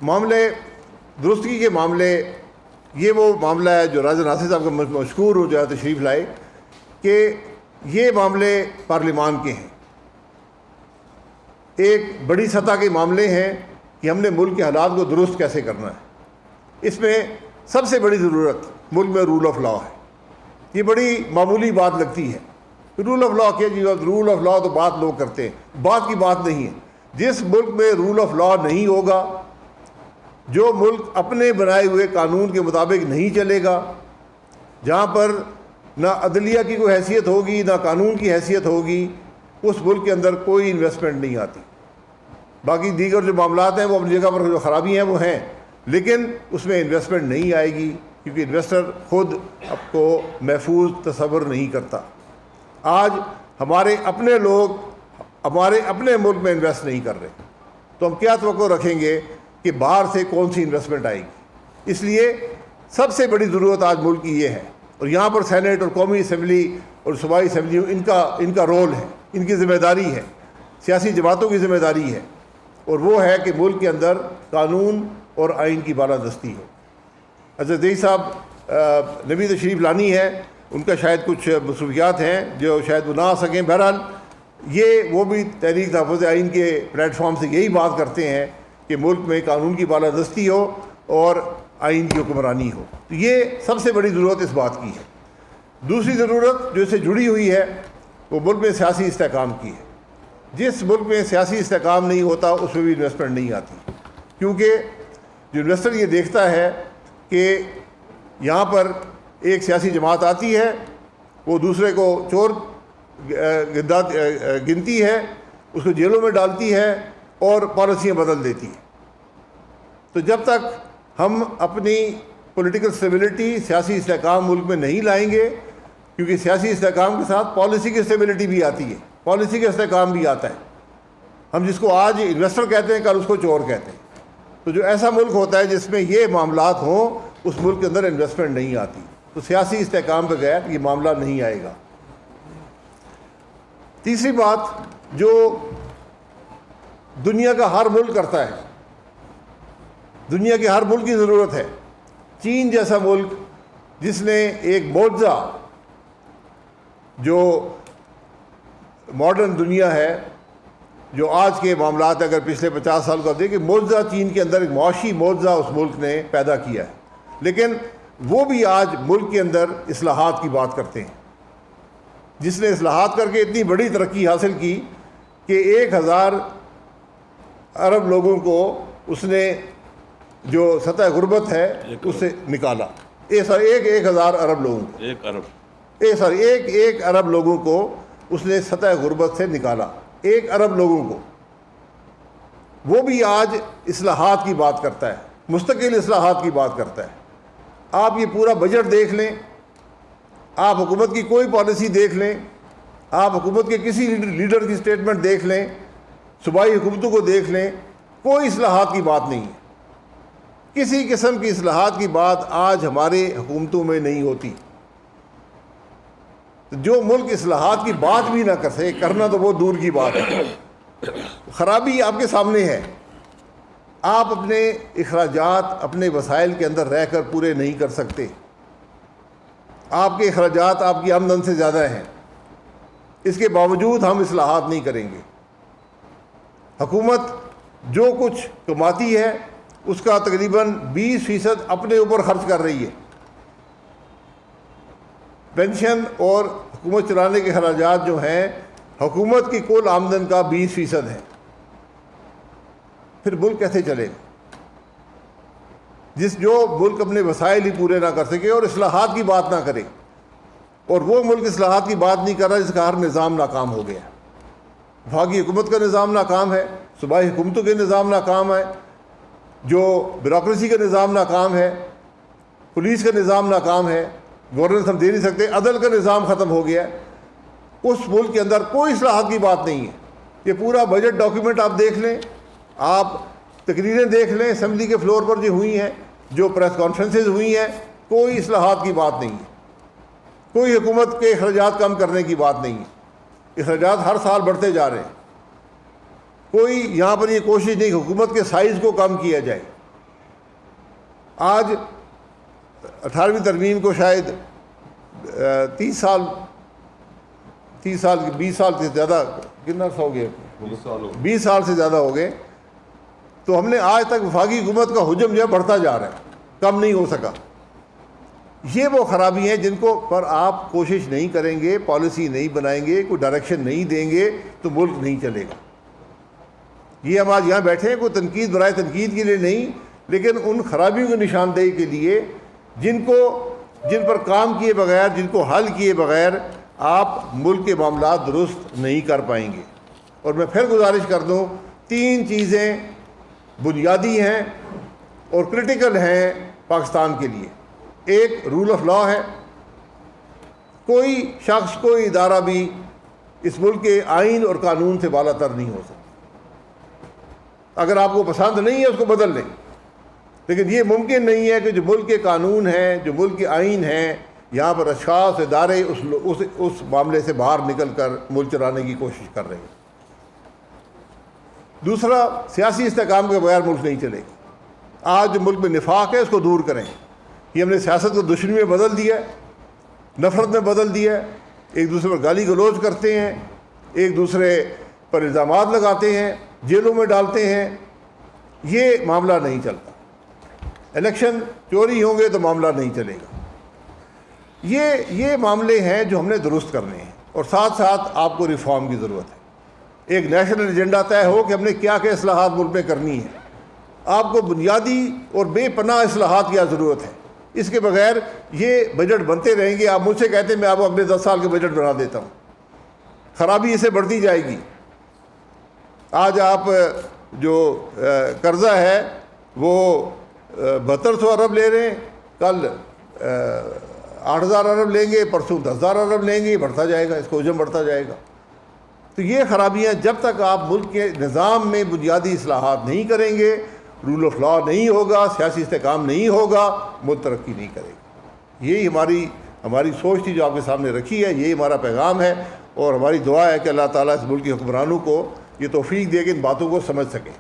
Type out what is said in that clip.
معاملے درستگی کے معاملے، یہ وہ معاملہ ہے جو راجہ ناصر صاحب کا مشکور ہو جائے تشریف لائے کہ یہ معاملے پارلیمان کے ہیں، ایک بڑی سطح کے معاملے ہیں کہ ہم نے ملک کے حالات کو درست کیسے کرنا ہے۔ اس میں سب سے بڑی ضرورت ملک میں رول آف لا ہے۔ یہ بڑی معمولی بات لگتی ہے، رول آف لا کیا جی، رول آف لا تو بات لوگ کرتے ہیں، بات کی بات نہیں ہے۔ جس ملک میں رول آف لا نہیں ہوگا، جو ملک اپنے بنائے ہوئے قانون کے مطابق نہیں چلے گا، جہاں پر نہ عدلیہ کی کوئی حیثیت ہوگی نہ قانون کی حیثیت ہوگی، اس ملک کے اندر کوئی انویسٹمنٹ نہیں آتی۔ باقی دیگر جو معاملات ہیں وہ اپنی جگہ پر جو خرابی ہیں وہ ہیں، لیکن اس میں انویسٹمنٹ نہیں آئے گی، کیونکہ انویسٹر خود اب کو محفوظ تصور نہیں کرتا۔ آج ہمارے اپنے لوگ ہمارے اپنے ملک میں انویسٹ نہیں کر رہے، تو ہم کیا توقع رکھیں گے کہ باہر سے کون سی انویسٹمنٹ آئے گی؟ اس لیے سب سے بڑی ضرورت آج ملک کی یہ ہے، اور یہاں پر سینٹ اور قومی اسمبلی اور صوبائی اسمبلی ان کا رول ہے، ان کی ذمہ داری ہے، سیاسی جماعتوں کی ذمہ داری ہے، اور وہ ہے کہ ملک کے اندر قانون اور آئین کی بالادستی ہو۔ حضرت زئی صاحب نبی تشریف لانی ہے، ان کا شاید کچھ مصروفیات ہیں جو شاید وہ نہ آ سکیں، بہرحال یہ وہ بھی تحریک تحفظ آئین کے پلیٹ فارم سے یہی بات کرتے ہیں کہ ملک میں قانون کی بالادستی ہو اور آئین کی حکمرانی ہو۔ تو یہ سب سے بڑی ضرورت اس بات کی ہے۔ دوسری ضرورت جو اس سے جڑی ہوئی ہے وہ ملک میں سیاسی استحکام کی ہے۔ جس ملک میں سیاسی استحکام نہیں ہوتا اس میں بھی انویسٹمنٹ نہیں آتی، کیونکہ جو انویسٹر یہ دیکھتا ہے کہ یہاں پر ایک سیاسی جماعت آتی ہے، وہ دوسرے کو چور گنتی ہے، اس کو جیلوں میں ڈالتی ہے اور پالیسیاں بدل دیتی ہے۔ تو جب تک ہم اپنی پولیٹیکل اسٹیبلٹی، سیاسی استحکام ملک میں نہیں لائیں گے، کیونکہ سیاسی استحکام کے ساتھ پالیسی کی اسٹیبلٹی بھی آتی ہے، پالیسی کا استحکام بھی آتا ہے۔ ہم جس کو آج انویسٹر کہتے ہیں کل اس کو چور کہتے ہیں۔ تو جو ایسا ملک ہوتا ہے جس میں یہ معاملات ہوں، اس ملک کے اندر انویسٹمنٹ نہیں آتی، تو سیاسی استحکام کے بغیر یہ معاملہ نہیں آئے گا۔ تیسری بات جو دنیا کا ہر ملک کرتا ہے، دنیا کے ہر ملک کی ضرورت ہے، چین جیسا ملک جس نے ایک معجزہ، جو ماڈرن دنیا ہے، جو آج کے معاملات اگر پچھلے 50 سال کا دیکھیں، معجزہ چین کے اندر ایک معاشی معجزہ اس ملک نے پیدا کیا ہے، لیکن وہ بھی آج ملک کے اندر اصلاحات کی بات کرتے ہیں۔ جس نے اصلاحات کر کے اتنی بڑی ترقی حاصل کی کہ 1000 ارب لوگوں کو اس نے جو سطح غربت ہے اس سے نکالا، 1000 ارب لوگوں کو، ایک ارب لوگوں کو اس نے سطح غربت سے نکالا، 1 ارب لوگوں کو۔ وہ بھی آج اصلاحات کی بات کرتا ہے، مستقل اصلاحات کی بات کرتا ہے۔ آپ یہ پورا بجٹ دیکھ لیں، آپ حکومت کی کوئی پالیسی دیکھ لیں، آپ حکومت کے کسی لیڈر کی سٹیٹمنٹ دیکھ لیں، صوبائی حکومتوں کو دیکھ لیں، کوئی اصلاحات کی بات نہیں ہے۔ کسی قسم کی اصلاحات کی بات آج ہمارے حکومتوں میں نہیں ہوتی۔ جو ملک اصلاحات کی بات بھی نہ کر سکے، کرنا تو بہت دور کی بات ہے۔ خرابی آپ کے سامنے ہے، آپ اپنے اخراجات اپنے وسائل کے اندر رہ کر پورے نہیں کر سکتے۔ آپ کے اخراجات آپ کی آمدن سے زیادہ ہیں، اس کے باوجود ہم اصلاحات نہیں کریں گے۔ حکومت جو کچھ کماتی ہے اس کا تقریباً 20% اپنے اوپر خرچ کر رہی ہے۔ پینشن اور حکومت چلانے کے اخراجات جو ہیں حکومت کی کل آمدن کا 20% ہے۔ پھر ملک کیسے چلے گا؟ جو ملک اپنے وسائل ہی پورے نہ کر سکے اور اصلاحات کی بات نہ کرے، اور وہ ملک اصلاحات کی بات نہیں کر رہا جس کا ہر نظام ناکام ہو گیا۔ وفاقی حکومت کا نظام ناکام ہے، صوبائی حکومتوں کے نظام ناکام ہے، جو بیوروکریسی کا نظام ناکام ہے، پولیس کا نظام ناکام ہے، گورننس ہم دے نہیں سکتے، عدل کا نظام ختم ہو گیا ہے۔ اس ملک کے اندر کوئی اصلاحات کی بات نہیں ہے۔ یہ پورا بجٹ ڈاکیومنٹ آپ دیکھ لیں، آپ تقریریں دیکھ لیں اسمبلی کے فلور پر جو ہوئی ہیں، جو پریس کانفرنسز ہوئی ہیں، کوئی اصلاحات کی بات نہیں ہے، کوئی حکومت کے اخراجات کم کرنے کی بات نہیں ہے۔ اخراجات ہر سال بڑھتے جا رہے ہیں۔ کوئی یہاں پر یہ کوشش نہیں کہ حکومت کے سائز کو کم کیا جائے، آج 18ویں ترمیم کو شاید 20 سال سے زیادہ، کتنا ہو گئے، 20 سال سے زیادہ ہو گئے. تو ہم نے آج تک وفاقی حکومت کا حجم جو ہے بڑھتا جا رہا ہے، کم نہیں ہو سکا. یہ وہ خرابی ہیں جن کو پر آپ کوشش نہیں کریں گے، پالیسی نہیں بنائیں گے، کوئی ڈائریکشن نہیں دیں گے تو ملک نہیں چلے گا. یہ ہم آج یہاں بیٹھے ہیں کوئی تنقید برائے تنقید کے لیے نہیں، لیکن ان خرابیوں کی نشاندہی کے لیے جن پر کام کیے بغیر، جن کو حل کیے بغیر آپ ملک کے معاملات درست نہیں کر پائیں گے. اور میں پھر گزارش کر دوں، 3 چیزیں بنیادی ہیں اور کرٹیکل ہیں پاکستان کے لیے. ایک رول آف لا ہے. کوئی شخص، کوئی ادارہ بھی اس ملک کے آئین اور قانون سے بالا تر نہیں ہو سکتا. اگر آپ کو پسند نہیں ہے اس کو بدل لیں، لیکن یہ ممکن نہیں ہے کہ جو ملک کے قانون ہیں، جو ملک کے آئین ہیں، یہاں پر اشخاص، ادارے اس معاملے سے باہر نکل کر ملک چلانے کی کوشش کر رہے ہیں. دوسرا، سیاسی استحکام کے بغیر ملک نہیں چلے گا. آج جو ملک میں نفاق ہے اس کو دور کریں. یہ ہم نے سیاست کو دشمنی میں بدل دیا ہے، نفرت میں بدل دیا ہے. ایک دوسرے پر گالی گلوچ کرتے ہیں، ایک دوسرے پر الزامات لگاتے ہیں، جیلوں میں ڈالتے ہیں. یہ معاملہ نہیں چلتا. الیکشن چوری ہوں گے تو معاملہ نہیں چلے گا. یہ معاملے ہیں جو ہم نے درست کرنے ہیں، اور ساتھ ساتھ آپ کو ریفارم کی ضرورت ہے. ایک نیشنل ایجنڈا طے ہو کہ ہم نے کیا کیا اصلاحات ملک میں کرنی ہے. آپ کو بنیادی اور بے پناہ اصلاحات کی ضرورت ہے. اس کے بغیر یہ بجٹ بنتے رہیں گے. آپ مجھ سے کہتے ہیں میں آپ کو اگلے 10 سال کے بجٹ بنا دیتا ہوں، خرابی اسے بڑھتی جائے گی. آج آپ جو قرضہ ہے وہ 7200 ارب لے رہے ہیں، کل 8000 ارب لیں گے، پرسوں 10,000 ارب لیں گے. بڑھتا جائے گا، اس کو حجم بڑھتا جائے گا. تو یہ خرابیاں جب تک آپ ملک کے نظام میں بنیادی اصلاحات نہیں کریں گے، رول آف لا نہیں ہوگا، سیاسی استحکام نہیں ہوگا، ملک ترقی نہیں کرے گا. یہی ہماری سوچ تھی جو آپ کے سامنے رکھی ہے. یہی ہمارا پیغام ہے، اور ہماری دعا ہے کہ اللہ تعالیٰ اس ملک کے حکمرانوں کو یہ توفیق دے کہ ان باتوں کو سمجھ سکیں.